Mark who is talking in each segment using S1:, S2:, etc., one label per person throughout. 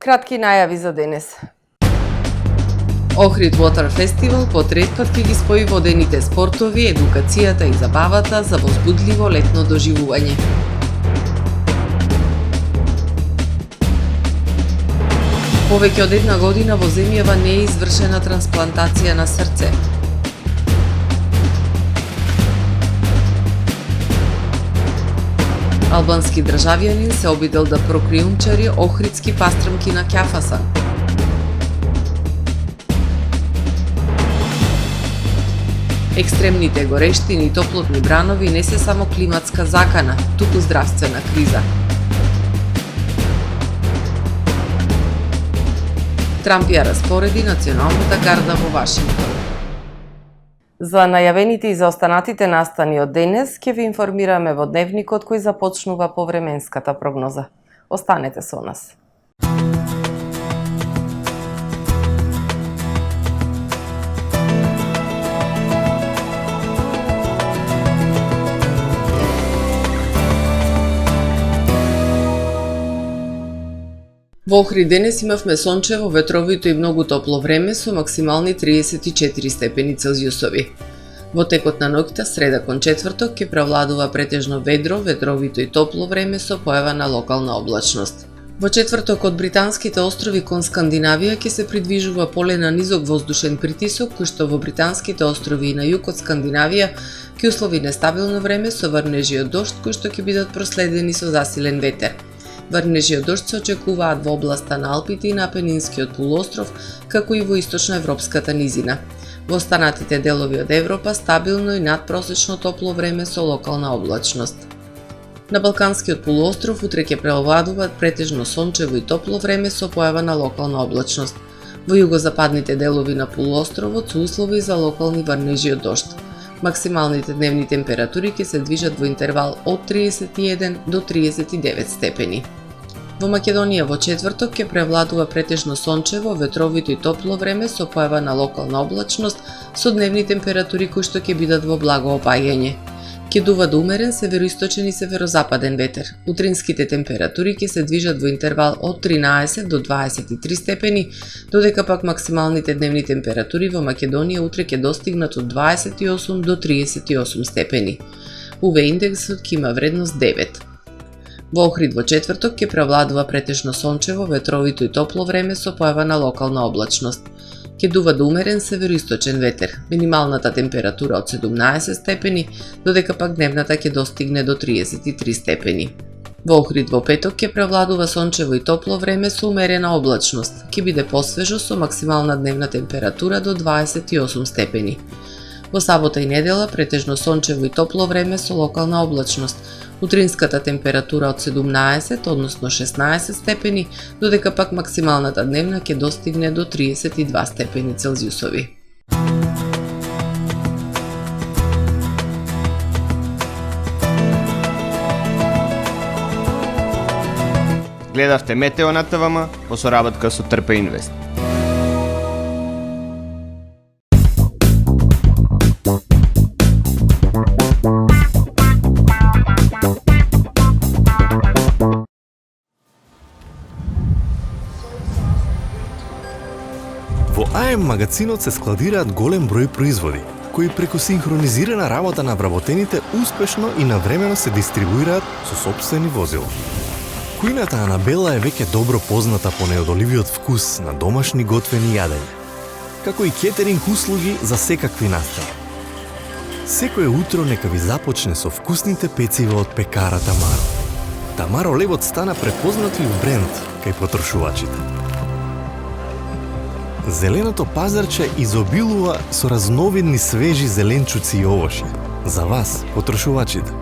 S1: Кратки најави за денес.
S2: Охрид Water Festival по трет пат ќе ги спои водените спортови, едукацијата и забавата за возбудливо летно доживување. Повеќе од една година во земјава не е извршена трансплантација на срце. Албански државјанин се обидел да прокриумчари охридски пастрмки на ќафаса. Екстремните горештини и топлотни бранови не се само климатска закана, туку здравствена криза. Трамп ја распореди националната гарда во Вашингтон.
S1: За најавените и за останатите настани од денес ќе ви информираме во дневникот кој започнува по временската прогноза. Останете со нас.
S2: Во Охрид денес имавме сончево, ветровито и многу топло време со максимални 34 степени Целзиусови. Во текот на ноќта, среда кон четврток, ќе превладува претежно ведро, ветровито и топло време со појава на локална облачност. Во четврток од британските острови кон Скандинавија ќе се придвижува поле на низок воздушен притисок, кој што во британските острови и на југ од Скандинавија ќе услови нестабилно време со врнежи од дожд кои што ќе бидат проследени со засилен ветер. Врнежи од дожд се очекуваат во областа на Алпите и на Апенинскиот полуостров, како и во источноевропската низина. Во останатите делови од Европа стабилно и надпросечно топло време со локална облачност. На Балканскиот полуостров утре ќе превладуваат претежно сончево и топло време со појава на локална облачност. Во југозападните делови на полуостровот се услови за локални врнежи од дожд. Максималните дневни температури ќе се движат во интервал од 31 до 39 степени. Во Македонија во четврток ќе превладува претежно сончево, ветровито и топло време со појава на локална облачност со дневни температури кои што ќе бидат во благо опаѓање. Ќе дува до умерен североисточен и северозападен ветер. Утринските температури ќе се движат во интервал од 13 до 23 степени, додека пак максималните дневни температури во Македонија утре ќе достигнат од 28 до 38 степени. УВ индексот ќе има вредност 9. Во Охрид во четврток ќе превладува претежно сончево, ветровито и топло време со појава на локална облачност. Ќе дува до умерен североисточен ветер. Минималната температура од 17 степени, додека пак дневната ќе достигне до 33 степени. Во Охрид во петок ќе превладува сончево и топло време со умерена облачност. Ќе биде посвежо со максимална дневна температура до 28 степени. Во сабота и недела претежно сончево и топло време со локална облачност. Утринската температура од 17, односно 16 степени, додека пак максималната дневна ќе достигне до 32 степени Целзиусови.
S3: Гледавте Метео на ТВМ по соработка со Трпе Инвест.
S4: Во АМ магазинот се складираат голем број производи, кои преку синхронизирана работа на вработените успешно и навремено се дистрибуираат со сопствени возила. Кујната Анабела е веќе добро позната по неодоливиот вкус на домашни готвени јадења, како и кетеринг услуги за секакви настани. Секое утро нека ви започне со вкусните пецива од пекара Тамаро. Тамаро лебот стана препознатлив бренд кај потрошувачите. Зеленото пазарче изобилува со разновидни свежи зеленчуци и овошје. За вас, потрошувачите.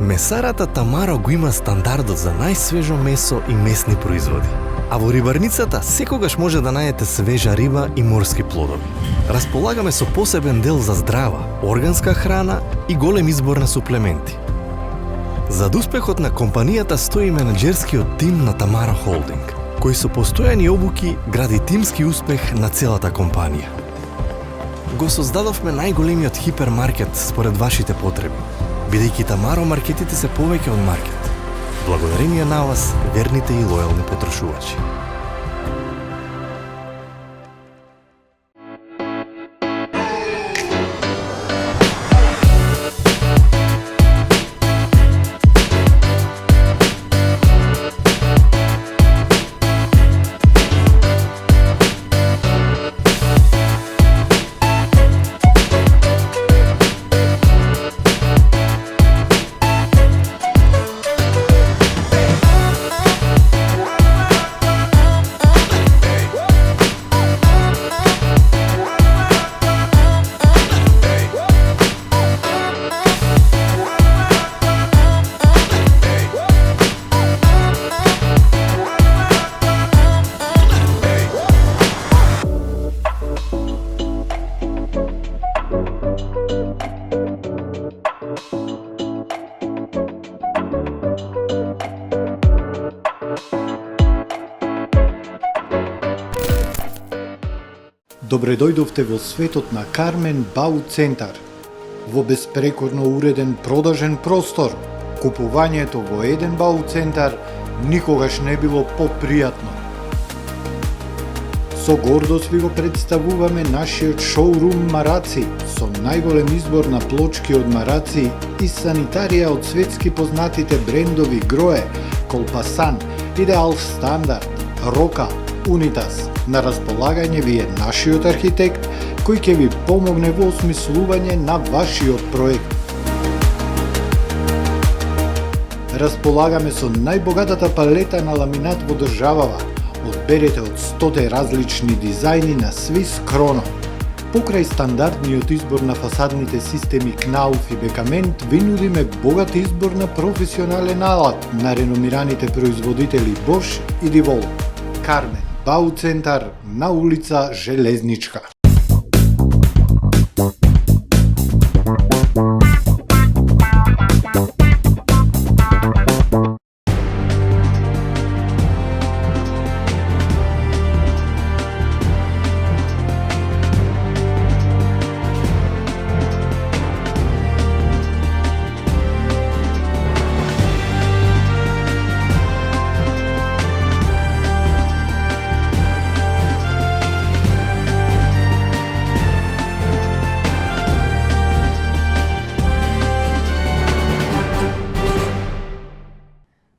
S4: Месарата Тамаро го има стандардот за најсвежо месо и месни производи. А во рибарницата секогаш може да најдете свежа риба и морски плодови. Располагаме со посебен дел за здрава, органска храна и голем избор на суплементи. Зад успехот на компанијата стои менаџерскиот тим на Тамаро Холдинг, кој со постојани обуки гради тимски успех на целата компанија. Го создадовме најголемиот хипермаркет според вашите потреби, бидејќи Тамаро маркетите се повеќе од маркет. Благодарение на вас, верните и лојални потрошувачи.
S5: Добре дојдовте во светот на Кармен Бау Центар. Во беспрекорно уреден продажен простор, купувањето во еден Бау Центар никогаш не било попријатно. Со гордост ви го представуваме нашиот шоурум Мараци, со најголем избор на плочки од мараци и санитарија од светски познатите брендови Грое, Колпасан, Идеал Стандард, Рока, Унитас. На располагање ви е нашиот архитект, кој ќе ви помогне во осмислување на вашиот проект. Располагаме со најбогатата палета на ламинат во државава. Одберете од 100 различни дизајни на Swiss Chrono. Покрај стандардниот избор на фасадните системи Knauf и Бекамент, ви нудиме богат избор на професионален алат на реномираните производители Bosch и DeWalt. Кармен Бау Центар на улица Железничка.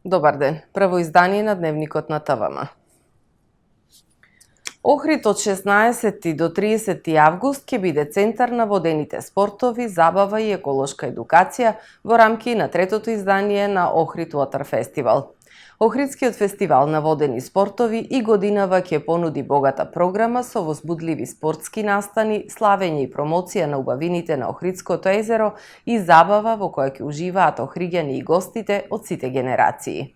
S1: Добар ден, прво издание на Дневникот на ТВМ. Охрид од 16 до 30 август ќе биде центар на водените спортови, забава и еколошка едукација во рамки на третото издание на Охрид Water Festival. Охридскиот фестивал на водени спортови и годинава ќе понуди богата програма со возбудливи спортски настани, славење и промоција на убавините на Охридското езеро и забава во која ќе уживаат охриѓани и гостите од сите генерации.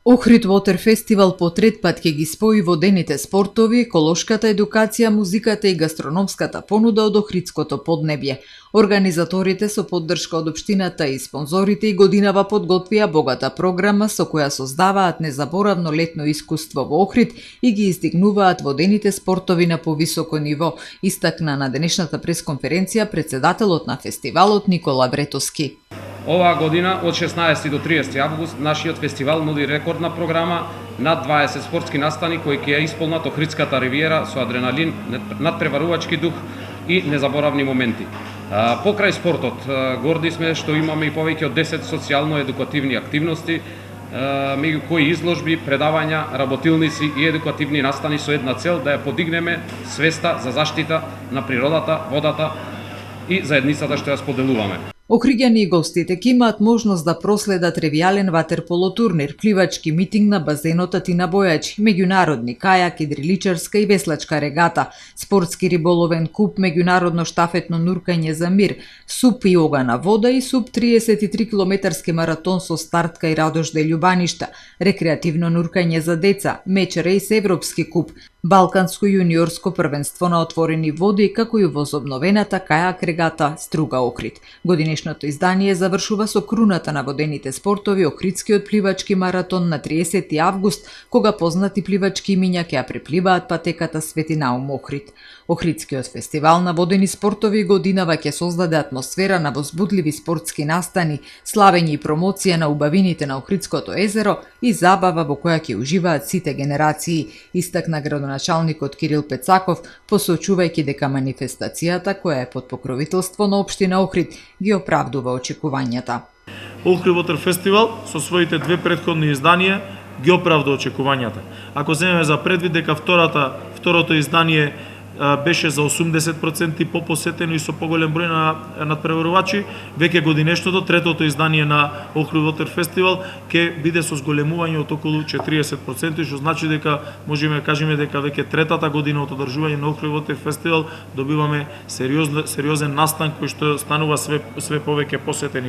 S6: Охрид Water Festival по трет пат ќе ги спои водените спортови, еколошката едукација, музиката и гастрономската понуда од Охридското поднебје. Организаторите со поддршка од општината и спонзорите и годинава подготвија богата програма со која создаваат незаборавно летно искуство во Охрид и ги издигнуваат водените спортови на повисоко ниво, истакна на денешната пресконференција председателот на фестивалот Никола Бретоски.
S7: Оваа година од 16 до 30 август нашиот фестивал нуди рекордна програма, над 20 спортски настани кои ќе ја исполнат Охридската ривиера со адреналин, надпреварувачки дух и незаборавни моменти. Покрај спортот, горди сме што имаме и повеќе од 10 социјално-едукативни активности, меѓу кои изложби, предавања, работилници и едукативни настани со една цел да ја подигнеме свеста за заштита на природата, водата и заедницата што ја споделуваме.
S6: Охриѓани и гостите ќе имаат можност да проследат ревијален ватерполо турнир, пливачки митинг на базенот Атина Бојачи, меѓународни кајак, идриличарска и веслачка регата, спортски риболовен куп, меѓународно штафетно нуркање за мир, суп и ога на вода и суп 33 километарски маратон со стартка и Радожде Љубаништа, рекреативно нуркање за деца, меч рейс Европски куп, Балканско јуниорско првенство на отворени води, како и возобновената кајак регата Струга Охрид. Годинешното издание завршува со круната на водените спортови Охридскиот пливачки маратон на 30 август, кога познати пливачки имиња ќе ја препливаат патеката Свети Наум Охрид. Охридскиот фестивал на водени спортови годинава ќе создаде атмосфера на возбудливи спортски настани, славење и промоција на убавините на Охридското езеро и забава во која ќе уживаат сите генерации, истакна градоначалникот Кирил Пецаков, посочувајќи дека манифестацијата, која е под покровителство на општина Охрид, ги оправдува очекувањата.
S8: Охрид Water Festival со своите две претходни изданија ги оправда очекувањата. Ако земеме за предвид дека второто издание беше за 80% попосетено и со поголем број на надпреварувачи, веќе годинешното третото издание на Охрид Water Festival ќе биде со зголемување од околу 40%, што значи дека можеме да кажеме дека веќе третата година од одржување на Охрид Water Festival добиваме сериозен настан кој што станува све повеќе посетен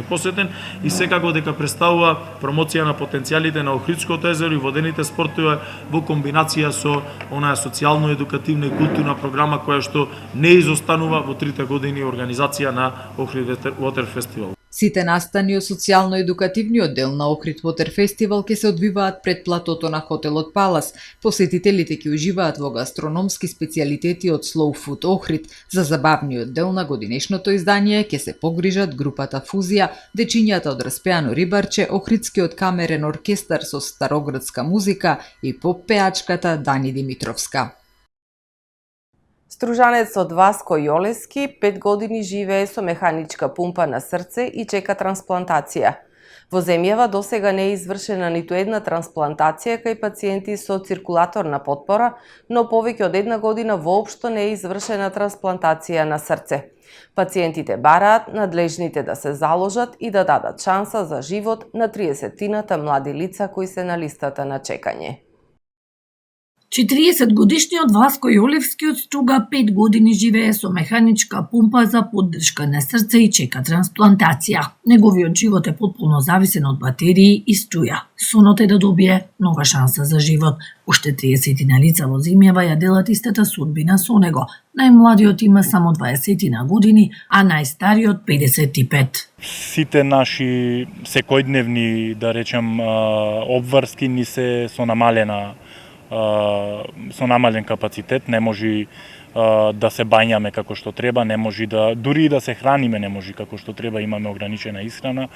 S8: и секако дека представува промоција на потенцијалите на Охридското езеро и водените спортови во комбинација со онаа социјално-едукативна и културна програма која што не изостанува во трите години организација на Охрид Water Festival.
S6: Сите настани од социјално-едукативниот дел на Охрид Water Festival ќе се одвиваат пред платото на хотелот Палас. Посетителите ќе уживаат во гастрономски специјалитети од Slow Food Охрид. За забавниот дел на годинешното издание ќе се погрижат групата Фузија, дечињата од Распеано Рибарче, Охридскиот камерен оркестар со староградска музика и поп-пеачката Дани Димитровска.
S1: Стружанецот Васко Јолески 5 години живее со механичка пумпа на срце и чека трансплантација. Во земјава досега не е извршена ниту една трансплантација кај пациенти со циркулаторна потпора, но повеќе од една година воопшто не е извршена трансплантација на срце. Пациентите бараат надлежните да се заложат и да дадат шанса за живот на 30-тината млади лица кои се на листата на чекање.
S9: 40-годишниот Васко Јолевски од Струга 5 години живее со механичка пумпа за поддршка на срце и чека трансплантација. Неговиот живот е потпуно зависен од батерии и струја. Сонот е да добие нова шанса за живот. Уште 30 лица во земјава ја делат истата судбина со него. Најмладиот има само 20 години, а најстариот 55.
S10: Сите наши секојдневни, да речем, обврски ни се со намален капацитет, не може да се бањаме како што треба, не може да дури и да се храниме не може како што треба, имаме ограничена исхрана.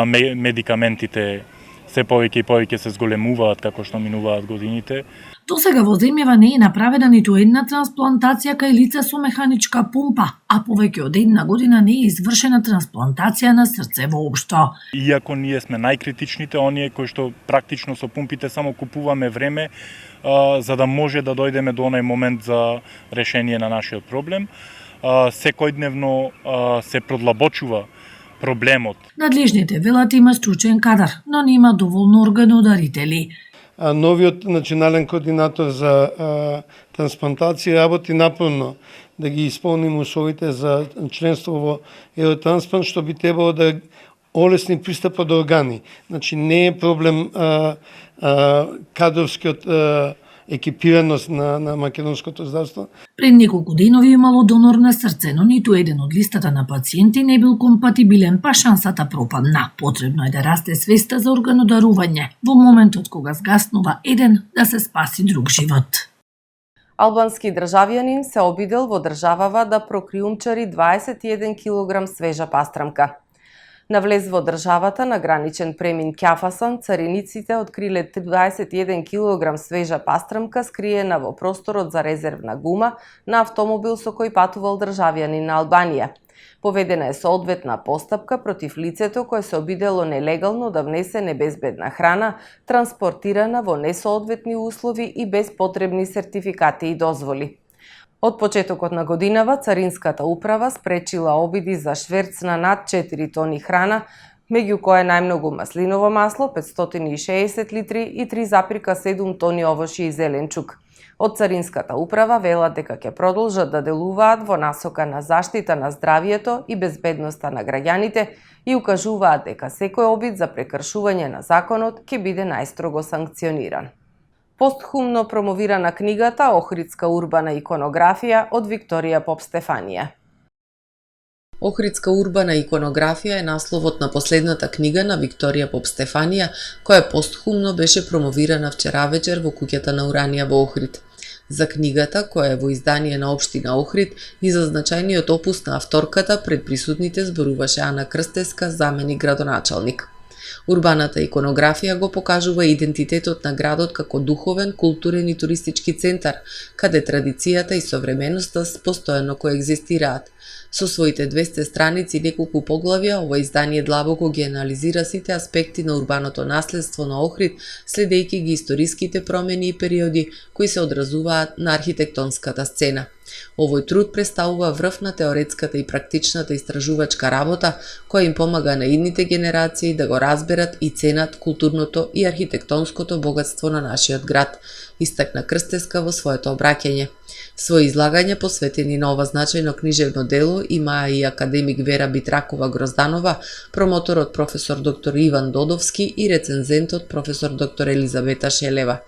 S10: Медикаментите се повеќе и повеќе се зголемуваат како што минуваат годините.
S9: Досега во земјава не е направена ниту една трансплантација кај лица со механичка пумпа, а повеќе од една година не е извршена трансплантација на срце воопшто.
S10: Иако ние сме најкритичните, оние кои што практично со пумпите само купуваме време за да може да дојдеме до онај момент за решение на нашиот проблем, секојдневно се продлабочува проблемот.
S9: Надлежните велат има стручен кадар, но нема доволно органодарители.
S11: Новиот национален координатор за трансплантација работи напорно да ги исполним условите за членство во Евротрансплант, што би требало да олесни пристапот до органи. Значи не е проблем кадровскиот екипираност на македонското здравство.
S9: Пред неколку денови имало донор на срце, но ниту еден од листата на пациенти не бил компатибилен, па шансата пропадна. Потребно е да расте свеста за органодарување. Во моментот кога згаснува еден, да се спаси друг живот.
S1: Албански државјанин се обидел во државава да прокриумчари 21 кг свежа пастрамка. На влез во државата на граничен премин Кјафасан, цариниците откриле 21 кг свежа пастрамка скриена во просторот за резервна гума на автомобил со кој патувал државјанин на Албанија. Поведена е соодветна постапка против лицето кое се обидело нелегално да внесе небезбедна храна, транспортирана во несоодветни услови и без потребни сертификати и дозволи. Од почетокот на годинава, Царинската управа спречила обиди за шверц на над 4 тони храна, меѓу кои најмногу маслиново масло, 560 литри и 3,7 тони овошје и зеленчук. Од Царинската управа велат дека ќе продолжат да делуваат во насока на заштита на здравието и безбедноста на граѓаните и укажуваат дека секој обид за прекршување на законот ќе биде најстрого санкциониран. Постхумно промовирана книгата Охридска урбана иконографија од Викторија Поп-Стефанија.
S2: Охридска урбана иконографија е насловот на последната книга на Викторија Поп-Стефанија, која постхумно беше промовирана вчера вечер во куќата на Уранија во Охрид. За книгата, која е во издание на општина Охрид, и за значајниот опус на авторката пред присутните зборуваше Ана Крстеска, заменик градоначалник. Урбаната иконографија го покажува идентитетот на градот како духовен, културен и туристички центар, каде традицијата и современоста постојано коегзистираат. Со своите 200 страници и неколку поглавја, ова издание длабоко ги анализира сите аспекти на урбаното наследство на Охрид, следејќи ги историските промени и периоди кои се одразуваат на архитектонската сцена. Овој труд представува врв на теоретската и практичната истражувачка работа, која им помага на идните генерации да го разберат и ценат културното и архитектонското богатство на нашиот град, истакна Крстеска во своето обраќање. Своји излагања посветени на ова значајно книжевно дело имаа и академик Вера Битракова Грозданова, промоторот професор доктор Иван Додовски и рецензентот професор доктор Елизавета Шелева.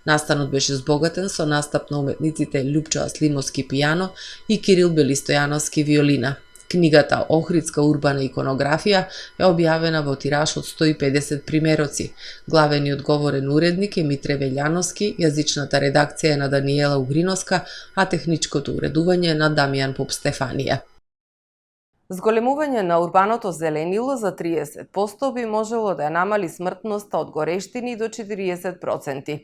S2: Настанот беше збогатен со настап на уметниците Љупчо Аслимовски пијано и Кирил Белистојановски виолина. Книгата Охридска урбана иконографија е објавена во тираж од 150 примероци. Главениот говорен уредник е Митре Велјановски, јазичната редакција е на Даниела Угриновска, а техничкото уредување е на Дамјан Поп-Стефанија.
S1: Зголемување на урбаното зеленило за 30% би можело да ја намали смртноста од горештини до 40%.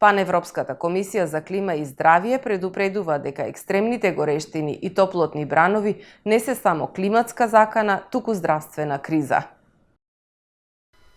S1: Паневропската комисија за клима и здравје предупредува дека екстремните горештини и топлотни бранови не се само климатска закана, туку здравствена криза.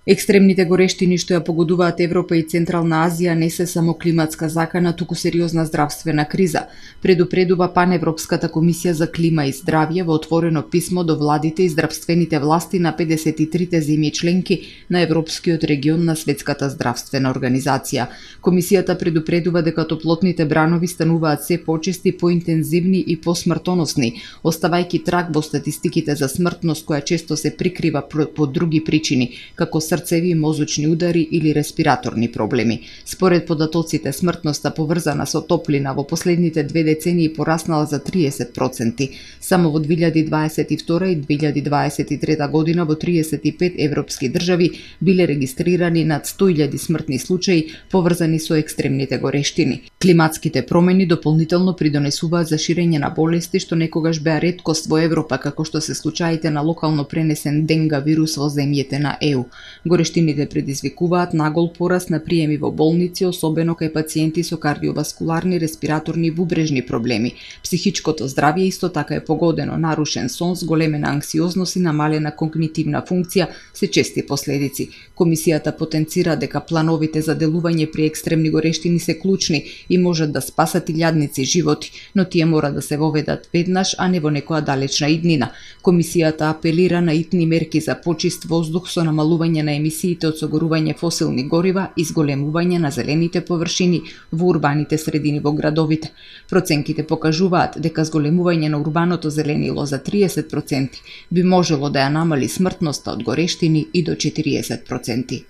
S6: Екстремните горештини што ја погодуваат Европа и Централна Азија не се само климатска закана, туку сериозна здравствена криза, предупредува Паневропската комисија за клима и здравје во отворено писмо до владите и здравствените власти на 53 земји членки на Европскиот регион на Светската здравствена организација. Комисијата предупредува дека топлотните бранови стануваат се почести, поинтензивни и посмртоносни, оставајќи траг во статистиките за смртност која често се прикрива по други причини, како срцеви, мозочни удари или респираторни проблеми. Според податоците, смртноста поврзана со топлина во последните 2 децении пораснала за 30%. Само во 2022 и 2023 година во 35 европски држави биле регистрирани над 100.000 смртни случаи поврзани со екстремните горештини. Климатските промени дополнително придонесуваат за ширење на болести што некогаш беа реткост во Европа, како што се случаите на локално пренесен денга вирус во земјите на ЕУ. Горештините предизвикуваат нагол пораст на приеми во болници, особено кај пациенти со кардиоваскуларни, респираторни и бубрежни проблеми. Психичкото здравје исто така е погодено, нарушен сон, зголемена анксиозност и намалена когнитивна функција се чести последици. Комисијата потенцира дека плановите за делување при екстремни горештини се клучни и можат да спасат илјадници животи, но тие мора да се воведат веднаш, а не во некоја далечна иднина. Комисијата апелира на итни мерки за почист воздух со намалување на емисиите од согорување фосилни горива и зголемување на зелените површини во урбаните средини во градовите. Проценките покажуваат дека зголемување на урбаното зеленило за 30% би можело да ја намали смртноста од горештини и до 40%.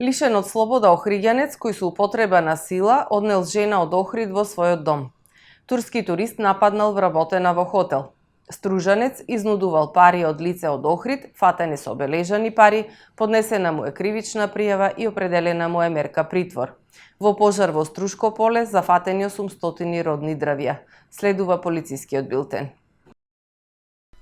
S1: Лишен од слобода охриѓанец кој со употреба на сила однел жена од Охрид во својот дом. Турски турист нападнал вработена во хотел. Стружанец изнудувал пари од лице од Охрид, фатен е со обележани пари, поднесена му е кривична пријава и определена му е мерка притвор. Во пожар во Струшко поле зафатени 800 родни дрвја. Следува полицискиот билтен.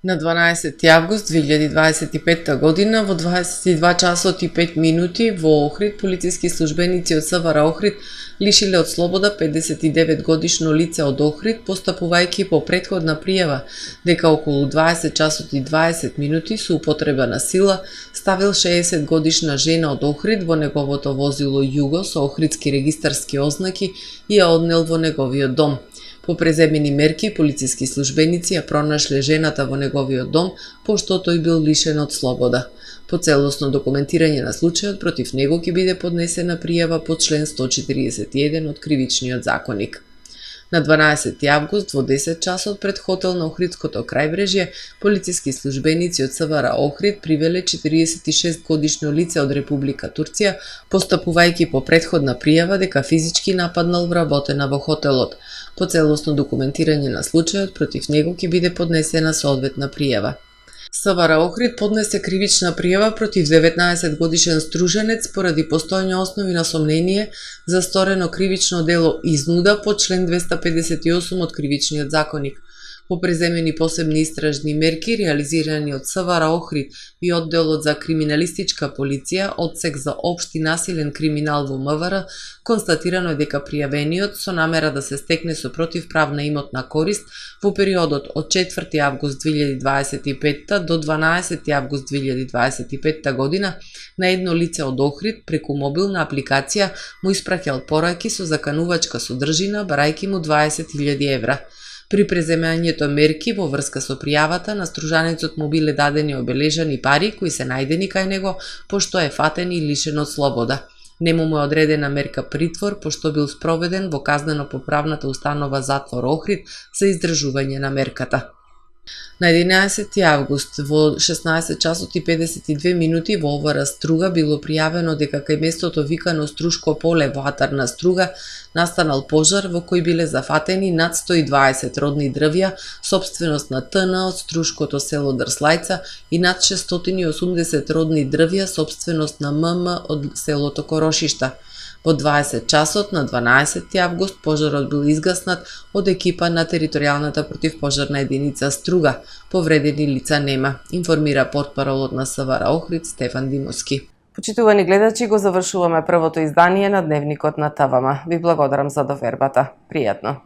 S2: На 12 август 2025 година во 22 часот и 5 минути во Охрид полициски службеници од СВР Охрид лишиле од слобода 59 годишно лице од Охрид, постапувајќи по претходна пријава дека околу 20 часот и 20 минути со употреба на сила ставил 60 годишна жена од Охрид во неговото возило Југо со охридски регистарски ознаки и ја однел во неговиот дом. По преземени мерки, полициски службеници ја пронашле жената во неговиот дом, пошто тој бил лишен од слобода. По целосно документирање на случајот против него ќе биде поднесена пријава по член 141 од Кривичниот законник. На 12 август во 10 часот пред хотел на Охридското крајбрежје, полициски службеници од СВР Охрид привеле 46 годишно лице од Република Турција, постапувајќи по претходна пријава дека физички нападнал вработена во хотелот. По целосно документирање на случајот против него ќе биде поднесена соодветна пријава. СВР Охрид поднесе кривична пријава против 19 годишен струженец поради постојање основи на сомнение за сторено кривично дело изнуда по член 258 од Кривичниот законник. По преземени посебни истражни мерки реализирани од СВР Охрид и одделот за криминалистичка полиција, одсек за општи насилен криминал во МВР, констатирано е дека пријавениот со намера да се стекне со противправна имотна корист во периодот од 4 август 2025 до 12 август 2025 година на едно лице од Охрид преку мобилна апликација му испраќал пораки со заканувачка содржина барајќи му 20.000 евра. При преземањето мерки во врска со пријавата на стружанецот му биле дадени обележани пари кои се најдени кај него пошто е фатен и лишен од слобода. Нему му е одредена мерка притвор пошто бил спроведен во казнено-поправната установа затвор Охрид за издржување на мерката. На 11 август во 16 часот и 52 минути во Овара Струга било пријавено дека кај местото викано Струшко поле во атарна Струга настанал пожар во кој биле зафатени над 120 родни дрвја, сопственост на ТН од Струшкото село Дрслајца и над 680 родни дрвја, сопственост на ММ од селото Корошишта. Во 20 часот на 12 август пожарот бил изгаснат од екипа на територијалната противпожарна единица Струга. Повредени лица нема, информира портпаролот на СВР Охрид Стефан Димовски.
S1: Почитувани гледачи, го завршуваме првото издание на Дневникот на ТВМ. Ви благодарам за довербата. Пријатно.